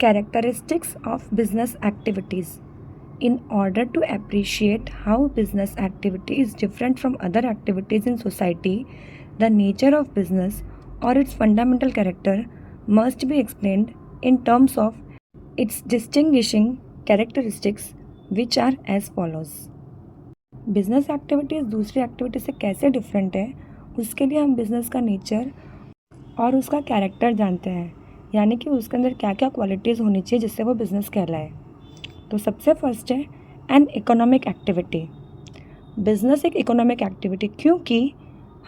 Characteristics of business activities. In order to appreciate how business activity is different from other activities in society, the nature of business or its fundamental character must be explained in terms of its distinguishing characteristics, which are as follows. Business activities दूसरी activity से कैसे different है, उसके लिए हम business का nature और उसका कैरेक्टर जानते हैं, यानी कि उसके अंदर क्या क्या क्वालिटीज़ होनी चाहिए जिससे वो बिज़नेस कहलाए। तो सबसे फर्स्ट है एन इकोनॉमिक एक्टिविटी। बिज़नेस एक इकोनॉमिक एक्टिविटी, क्योंकि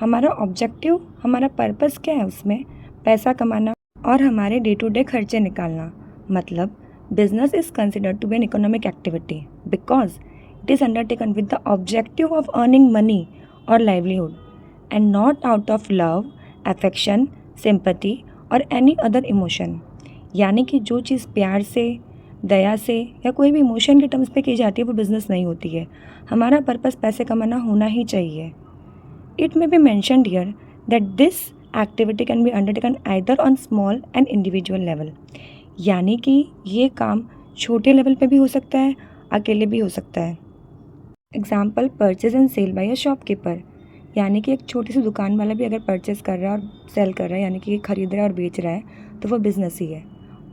हमारा ऑब्जेक्टिव, हमारा पर्पस क्या है, उसमें पैसा कमाना और हमारे डे टू डे खर्चे निकालना। मतलब business is considered to be an economic activity because it is undertaken with the objective of earning money or livelihood and not out of love, affection, sympathy or any other emotion. यानी कि जो चीज़ प्यार से, दया से या कोई भी emotion के टर्म्स पे की जाती है वो बिज़नेस नहीं होती है। हमारा पर्पस पैसे कमाना होना ही चाहिए। It may be mentioned here that this activity can be undertaken either on small and individual level. यानी कि ये काम छोटे लेवल पे भी हो सकता है, अकेले भी हो सकता है। Example, purchase and sale by a shopkeeper. यानी कि एक छोटी सी दुकान वाला भी अगर परचेज कर रहा है और सेल कर रहा है, यानी कि खरीद रहा है और बेच रहा है, तो वो बिज़नेस ही है।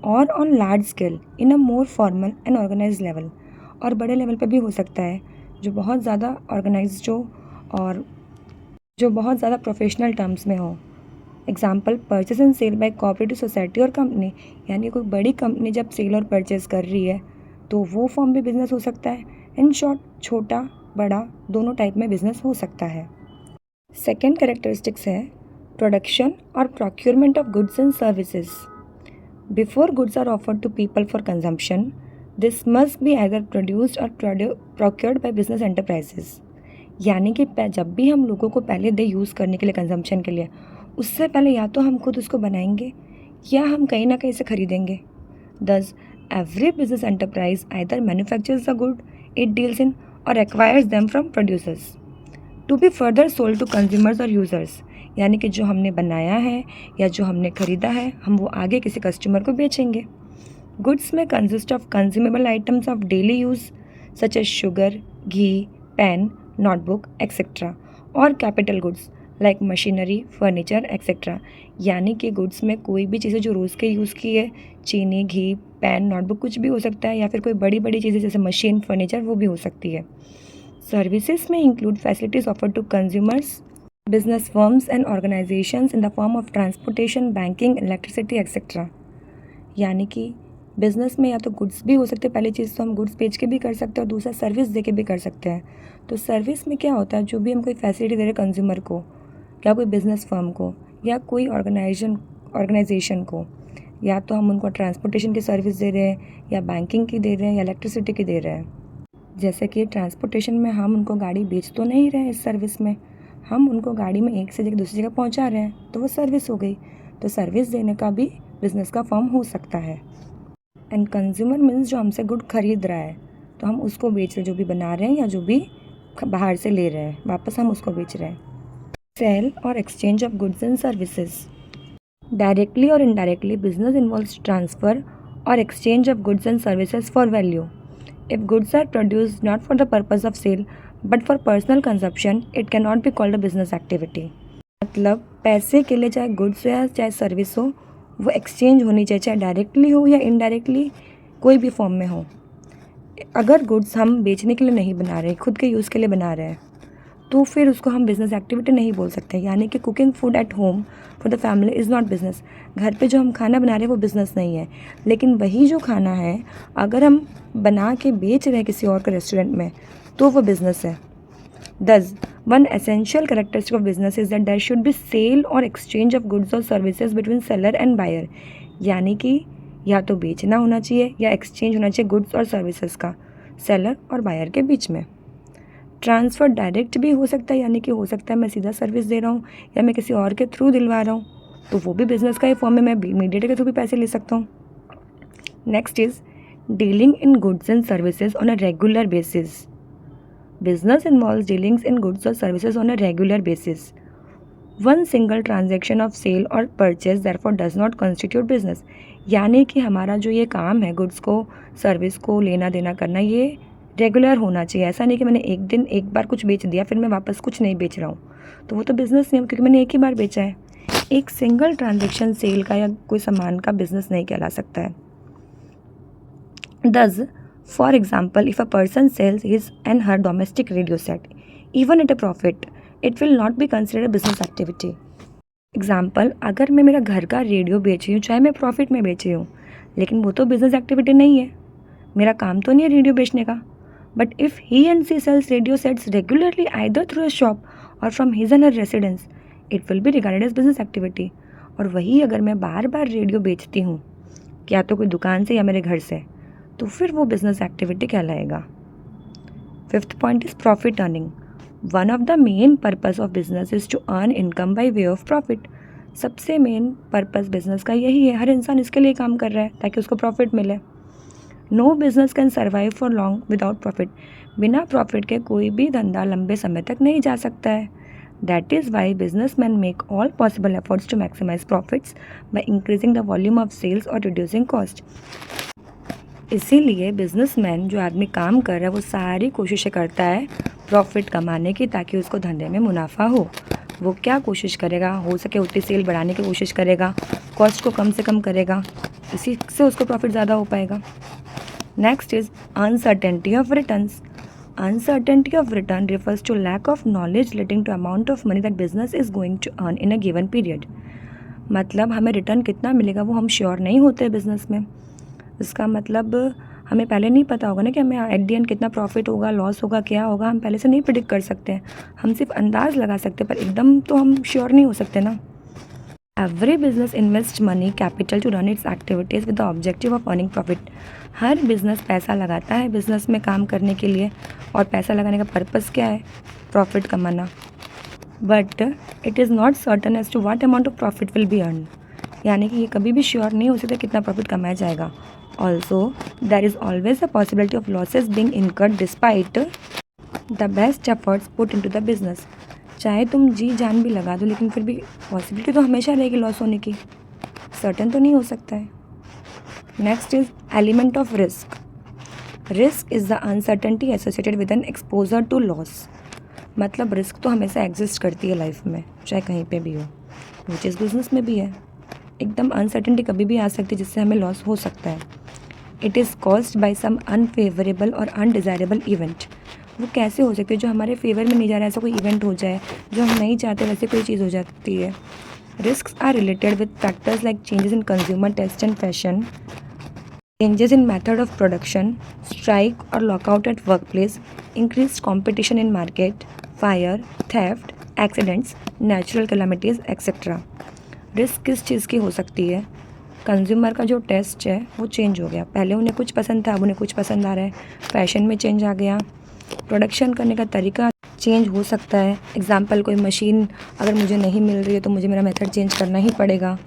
और on large scale in a more formal and organise level, और बड़े लेवल पे भी हो सकता है, जो बहुत ज़्यादा ऑर्गेनाइज्ड हो और जो बहुत ज़्यादा प्रोफेशनल टर्म्स में हो। Example, purchase and sale by cooperative society और कंपनी। यानी कोई बड़ी कंपनी जब सेल और परचेज कर रही है तो वो फॉर्म भी बिज़नेस हो सकता है। इन शॉर्ट, छोटा बड़ा दोनों टाइप में बिज़नेस हो सकता है। सेकेंड कैरेक्टरिस्टिक्स है प्रोडक्शन और procurement of goods and services. Before goods are offered to people for consumption, this must be either produced or procured by business enterprises. यानी कि जब भी हम लोगों को पहले दे यूज़ करने के लिए, कंजम्पशन के लिए, उससे पहले या तो हम खुद उसको बनाएंगे या हम कहीं ना कहीं से खरीदेंगे। Thus, every business enterprise either manufactures the good it deals in or acquires them from producers to be further sold to consumers or users. यानी कि जो हमने बनाया है या जो हमने ख़रीदा है, हम वो आगे किसी कस्टमर को बेचेंगे। गुड्स में consist of consumable items of daily use such as sugar, ghee, pen, notebook etcetera, और capital goods like machinery, furniture etcetera. यानी कि गुड्स में कोई भी चीज़ें जो रोज़ के यूज़ की है, चीनी, घी, पेन, नोटबुक कुछ भी हो सकता है, या फिर कोई बड़ी बड़ी चीज़ें जैसे मशीन, फर्नीचर, वो भी हो सकती है। सर्विसेज में include facilities offered to consumers, business firms and organizations in the form of transportation, banking, electricity etc. यानी कि बिज़नेस में या तो गुड्स भी हो सकते हैं, पहली चीज़ तो हम गुड्स बेच के भी कर सकते हैं और दूसरा सर्विस दे के भी कर सकते हैं। तो सर्विस में क्या होता है, जो भी हम कोई फैसिलिटी दे रहे हैं कंज्यूमर को या कोई बिज़नेस फर्म को या कोई ऑर्गेनाइजेशन को, या तो हम उनको ट्रांसपोर्टेशन की सर्विस दे रहे हैं या बैंकिंग की दे रहे हैं या इलेक्ट्रिसिटी की दे रहे हैं। जैसे कि ट्रांसपोर्टेशन में हम उनको गाड़ी बेच तो नहीं रहे हैं, इस सर्विस में हम उनको गाड़ी में एक से जगह दूसरी जगह पहुंचा रहे हैं, तो वो सर्विस हो गई। तो सर्विस देने का भी बिज़नेस का फॉर्म हो सकता है। एंड कंज्यूमर मीन्स जो हमसे गुड खरीद रहा है, तो हम उसको बेच रहे, जो भी बना रहे हैं या जो भी बाहर से ले रहे हैं, वापस हम उसको बेच रहे हैं। सेल और exchange of goods and services. Directly और इनडायरेक्टली बिजनेस इन्वॉल्व्स ट्रांसफ़र और exchange of goods and services for value. If goods are produced not for the purpose of sale but for personal consumption, it can not be called a business activity. मतलब पैसे के लिए चाहे goods हो या चाहे service हो, वो एक्सचेंज होनी चाहिए, चाहे डायरेक्टली हो या इनडायरेक्टली, कोई भी फॉर्म में हो। अगर गुड्स हम बेचने के लिए नहीं बना रहे, खुद के यूज़ के लिए बना रहे हैं, तो फिर उसको हम बिज़नेस एक्टिविटी नहीं बोल सकते। यानी कि cooking food at home for the family is not business. घर पे जो हम खाना बना रहे हैं वो बिज़नेस नहीं है, लेकिन वही जो खाना है अगर हम बना के बेच रहे हैं किसी और के रेस्टोरेंट में, तो वो बिज़नेस है। Thus, one essential characteristic of business is that there should be sale or exchange of goods or services between seller and buyer. यानी कि या तो बेचना होना चाहिए या एक्सचेंज होना चाहिए गुड्स और सर्विसेज का सेलर और बायर के बीच में। ट्रांसफ़र डायरेक्ट भी हो सकता है, यानी कि हो सकता है मैं सीधा सर्विस दे रहा हूँ या मैं किसी और के थ्रू दिलवा रहा हूँ, तो वो भी बिज़नेस का ही फॉर्म है, मैं मीडिएटर के थ्रू भी पैसे ले सकता हूँ। Next is dealing in goods and services on a regular basis. Business involves dealings in goods or services on a regular basis. One single transaction of sale or purchase therefore does not constitute business. यानी कि हमारा जो ये काम है goods को service को लेना देना करना, ये रेगुलर होना चाहिए। ऐसा नहीं कि मैंने एक दिन एक बार कुछ बेच दिया फिर मैं वापस कुछ नहीं बेच रहा हूँ, तो वो तो बिज़नेस नहीं है क्योंकि मैंने एक ही बार बेचा है। एक सिंगल ट्रांजेक्शन सेल का या कोई सामान का बिजनेस नहीं कहला सकता है। Thus, for example, if a person sells his and her domestic radio set, even at a profit, it will not be considered a business activity. Example, अगर मैं मेरा घर का रेडियो बेच रही हूँ चाहे मैं प्रॉफिट में बेच रही हूँ, लेकिन वो तो बिजनेस एक्टिविटी नहीं है, मेरा काम तो नहीं है रेडियो बेचने का। But if he and she sells radio sets regularly either through a shop or from his and her residence, it will be regarded as business activity. और वही अगर मैं बार बार रेडियो बेचती हूँ या तो कोई दुकान से या मेरे घर से, तो फिर वो बिजनेस एक्टिविटी कहलाएगा। Fifth point is profit earning. One of the main purpose of business is to earn income by way of profit. सबसे मेन पर्पस बिजनेस का यही है, हर इंसान इसके लिए काम कर रहा है ताकि उसको प्रॉफिट मिले। No business can survive for long without profit. बिना प्रॉफिट के कोई भी धंधा लंबे समय तक नहीं जा सकता है। That is why business man make all possible efforts to maximise profits by increasing the volume of sales और रिड्यूसिंग कॉस्ट। इसीलिए बिजनेसमैन जो आदमी काम कर रहा है वो सारी कोशिशें करता है प्रॉफिट कमाने की, ताकि उसको धंधे में मुनाफा हो। वो क्या कोशिश करेगा, हो सके उतनी सेल बढ़ाने की कोशिश करेगा, कॉस्ट को कम से कम करेगा, इसी से उसको प्रॉफिट ज़्यादा हो पाएगा। Next is uncertainty of returns. Uncertainty of return refers to lack of knowledge relating to amount of money that business is going to earn in a given period. मतलब हमें रिटर्न कितना मिलेगा वो हम श्योर नहीं होते बिजनेस में। इसका मतलब हमें पहले नहीं पता होगा ना कि हमें एट दी एंड कितना प्रॉफिट होगा, लॉस होगा, क्या होगा, हम पहले से नहीं प्रिडिक्ट कर सकते हैं। हम सिर्फ अंदाज़ लगा सकते हैं पर एकदम तो हम श्योर नहीं हो सकते ना। Every business invest money capital to run its activities with the objective of earning profit. हर बिजनेस पैसा लगाता है बिजनेस में काम करने के लिए, और पैसा लगाने का पर्पज़ क्या है, प्रॉफिट कमाना। But it is not certain as to what amount of profit will be earn. यानी कि ये कभी भी श्योर नहीं हो सकता कितना प्रॉफिट कमाया जाएगा। Also there is always a possibility of losses being incurred despite the best efforts put into the business. चाहे तुम जी जान भी लगा दो लेकिन फिर भी पॉसिबिलिटी तो हमेशा रहेगी लॉस होने की, सर्टन तो नहीं हो सकता है। Next is element of risk. Risk is the uncertainty associated with an exposure to loss. मतलब रिस्क तो हमेशा एग्जिस्ट करती है लाइफ में, चाहे कहीं पे भी हो, वो चीज़ बिजनेस में भी है। एकदम अनसर्टेनिटी कभी भी आ सकती है जिससे हमें लॉस हो सकता है। It is caused by some unfavourable और अनडिज़ायरेबल इवेंट। वो कैसे हो सकती है, जो हमारे फेवर में नहीं जा रहा है, ऐसा कोई इवेंट हो जाए जो हम नहीं चाहते वैसे कोई चीज़ हो जाती है। Risk are related with factors like changes in consumer taste and fashion, changes in method of production, strike or lockout at workplace, increased competition in market, fire, theft, accidents, natural calamities, etc. Risk किस चीज़ की हो सकती है, consumer का जो test है वो change हो गया, पहले उन्हें कुछ पसंद था अब उन्हें कुछ पसंद आ रहा है, फैशन में चेंज आ गया, प्रोडक्शन करने का तरीका चेंज हो सकता है। एग्जाम्पल, कोई मशीन अगर मुझे नहीं मिल रही है तो मुझे मेरा मेथड चेंज करना ही पड़ेगा,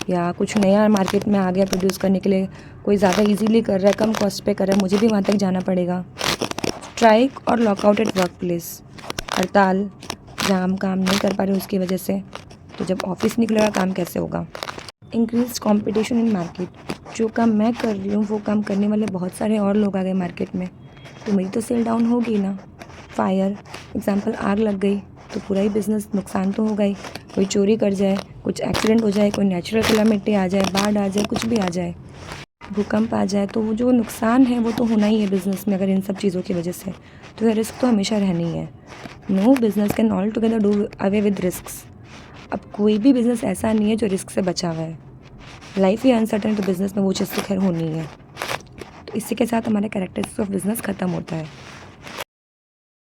या कुछ नया मार्केट में आ गया प्रोड्यूस करने के लिए, कोई ज़्यादा इजीली कर रहा है, कम कॉस्ट पे कर रहा है, मुझे भी वहाँ तक जाना पड़ेगा। स्ट्राइक और लॉकआउट एट वर्क प्लेस, हड़ताल, जहाँ हम काम नहीं कर पा रहे उसकी वजह से, तो जब ऑफिस निकलेगा काम कैसे होगा। इंक्रीज कॉम्पिटिशन इन मार्केट, जो काम मैं कर रही हूँ वो काम करने वाले बहुत सारे और लोग आ गए मार्केट में, तो मेरी तो सेल डाउन होगी ना। फायर, एग्जाम्पल, आग लग गई तो पूरा ही बिज़नेस नुकसान तो होगा ही, कोई चोरी कर जाए, कुछ एक्सीडेंट हो जाए, कोई नेचुरल कैलामिटी आ जाए, बाढ़ आ जाए, कुछ भी आ जाए, भूकंप आ जाए, तो वो जो नुकसान है वो तो होना ही है बिज़नेस में अगर इन सब चीज़ों की वजह से, तो ये रिस्क तो हमेशा रहनी है। No business can all together do away with risks. अब कोई भी बिज़नेस ऐसा नहीं है जो रिस्क से बचा हुआ है, लाइफ ही अनसर्टन, तो बिज़नेस में वो चीज़ तो खैर होनी है। तो इसी के साथ हमारा कैरेक्टरिस्टिक्स ऑफ बिज़नेस ख़त्म होता है।